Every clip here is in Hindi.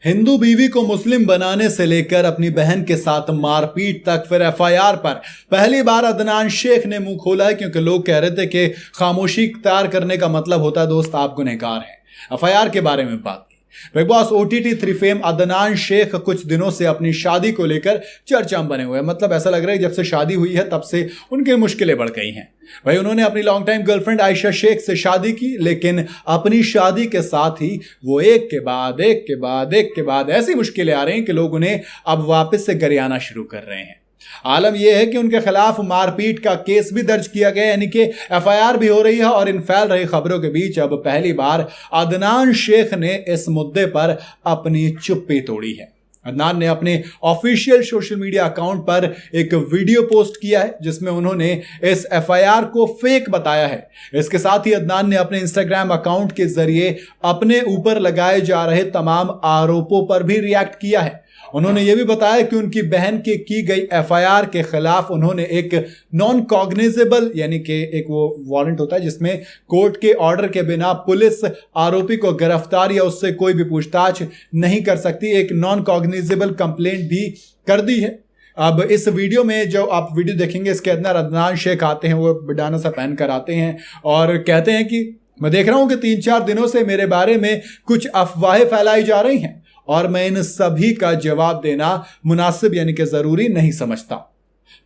हिंदू बीवी को मुस्लिम बनाने से लेकर अपनी बहन के साथ मारपीट तक, फिर एफआईआर पर पहली बार अदनान शेख ने मुंह खोला है, क्योंकि लोग कह रहे थे कि खामोशी इख्तियार करने का मतलब होता है दोस्त आप गुनहगार हैं। एफआईआर के बारे में बात की। Big boss OTT 3 fame Adnan Shaikh कुछ दिनों से अपनी शादी को लेकर चर्चा में बने हुए हैं। मतलब ऐसा लग रहा है जब से शादी हुई है तब से उनकी मुश्किलें बढ़ गई हैं। भाई उन्होंने अपनी long time girlfriend Ayesha Shaikh से शादी की, लेकिन अपनी शादी के साथ ही वो एक के बाद ऐसी मुश्किलें आ रही हैं कि लोग उन्हें अब वापस से गरियाना शुरू कर रहे हैं। आलम यह है कि उनके खिलाफ मारपीट का केस भी दर्ज किया गया, यानी कि एफआईआर भी हो रही है। और इन फैल रही खबरों के बीच अब पहली बार अदनान शेख ने इस मुद्दे पर अपनी चुप्पी तोड़ी है। अदनान ने अपने ऑफिशियल सोशल मीडिया अकाउंट पर एक वीडियो पोस्ट किया है, जिसमें उन्होंने इस एफआईआर को फेक बताया है। इसके साथ ही अदनान ने अपने इंस्टाग्राम अकाउंट के जरिए अपने ऊपर लगाए जा रहे तमाम आरोपों पर भी रिएक्ट किया है। उन्होंने यह भी बताया कि उनकी बहन के की गई एफआईआर के खिलाफ उन्होंने एक नॉन कॉग्निजेबल, यानी कि एक वो वारंट होता है जिसमें कोर्ट के ऑर्डर के बिना पुलिस आरोपी को गिरफ्तार या उससे कोई भी पूछताछ नहीं कर सकती, एक नॉन कॉग्निजेबल कंप्लेंट भी कर दी है। अब इस वीडियो में जो आप वीडियो देखेंगे, इसके अंदर अदनान शेख आते हैं, वो बिडाना सा पहन कर आते हैं और कहते हैं कि मैं देख रहा हूं कि 3-4 दिनों से मेरे बारे में कुछ अफवाहें फैलाई जा रही हैं और मैं इन सभी का जवाब देना मुनासिब यानी कि जरूरी नहीं समझता।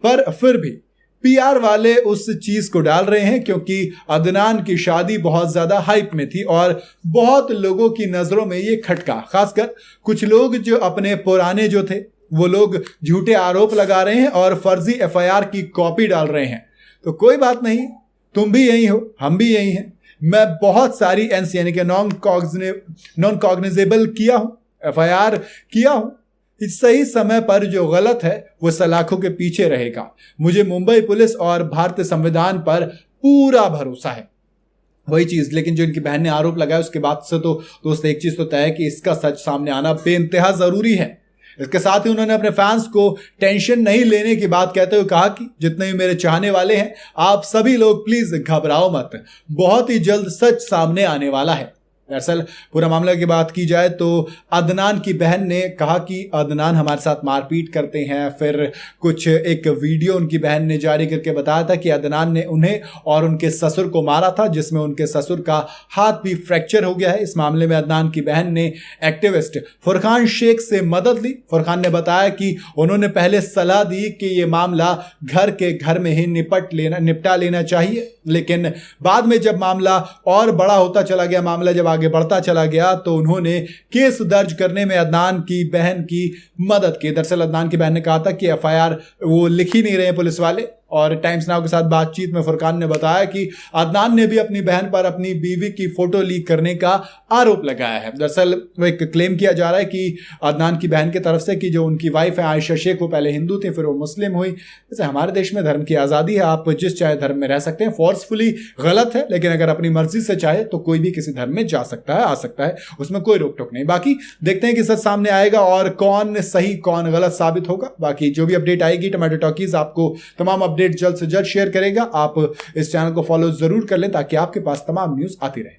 पर फिर भी पीआर वाले उस चीज को डाल रहे हैं, क्योंकि अदनान की शादी बहुत ज्यादा हाइप में थी और बहुत लोगों की नजरों में ये खटका। खासकर कुछ लोग जो अपने पुराने जो थे वो लोग झूठे आरोप लगा रहे हैं और फर्जी एफआईआर की कॉपी डाल रहे हैं। तो कोई बात नहीं, तुम भी यही हो, हम भी यही हैं। मैं बहुत सारी एनसी यानी कि नॉन कॉग्निजेबल किया हूं, एफआईआर किया हूं। इस सही समय पर जो गलत है वो सलाखों के पीछे रहेगा। मुझे मुंबई पुलिस और भारतीय संविधान पर पूरा भरोसा है। वही चीज, लेकिन जो इनकी बहन ने आरोप लगाया उसके बाद से तो दोस्त एक चीज तो तय है कि इसका सच सामने आना बेइंतहा जरूरी है। इसके साथ ही उन्होंने अपने फैंस को टेंशन नहीं लेने की बात कहते हुए कहा कि जितने भी मेरे चाहने वाले हैं, आप सभी लोग प्लीज घबराओ मत, बहुत ही जल्द सच सामने आने वाला है। दरअसल पूरा मामला की बात की जाए तो अदनान की बहन ने कहा कि अदनान हमारे साथ मारपीट करते हैं। फिर कुछ एक वीडियो उनकी बहन ने जारी करके बताया था कि अदनान ने उन्हें और उनके ससुर को मारा था, जिसमें उनके ससुर का हाथ भी फ्रैक्चर हो गया है। इस मामले में अदनान की बहन ने एक्टिविस्ट फुरकान शेख से मदद ली। फुरकान ने बताया कि उन्होंने पहले सलाह दी कि यह मामला घर में ही निपटा लेना चाहिए, लेकिन बाद में जब मामला और बड़ा होता चला गया, मामला जब आगे बढ़ता चला गया, तो उन्होंने केस दर्ज करने में अदनान की बहन की मदद की। दरअसल अदनान की बहन ने कहा था कि एफआईआर वो लिख ही नहीं रहे पुलिस वाले। और टाइम्स नाउ के साथ बातचीत में फुरकान ने बताया कि अदनान ने भी अपनी बहन पर अपनी बीवी की फोटो लीक करने का आरोप लगाया है। दरअसल वो एक क्लेम किया जा रहा है कि अदनान की बहन की तरफ से कि जो उनकी वाइफ है आयशा शेख, वो पहले हिंदू थी, फिर वो मुस्लिम हुई। जैसे हमारे देश में धर्म की आज़ादी है, आप जिस चाहे धर्म में रह सकते हैं। फोर्सफुली गलत है, लेकिन अगर अपनी मर्जी से चाहे तो कोई भी किसी धर्म में जा सकता है, आ सकता है, उसमें कोई रोक टोक नहीं। बाकी देखते हैं कि सच सामने आएगा और कौन सही कौन गलत साबित होगा। बाकी जो भी अपडेट आएगी, टोमेटो टॉकीज आपको तमाम अपडेट जल्द से जल्द शेयर करेगा। आप इस चैनल को फॉलो जरूर कर लें ताकि आपके पास तमाम न्यूज़ आती रहे।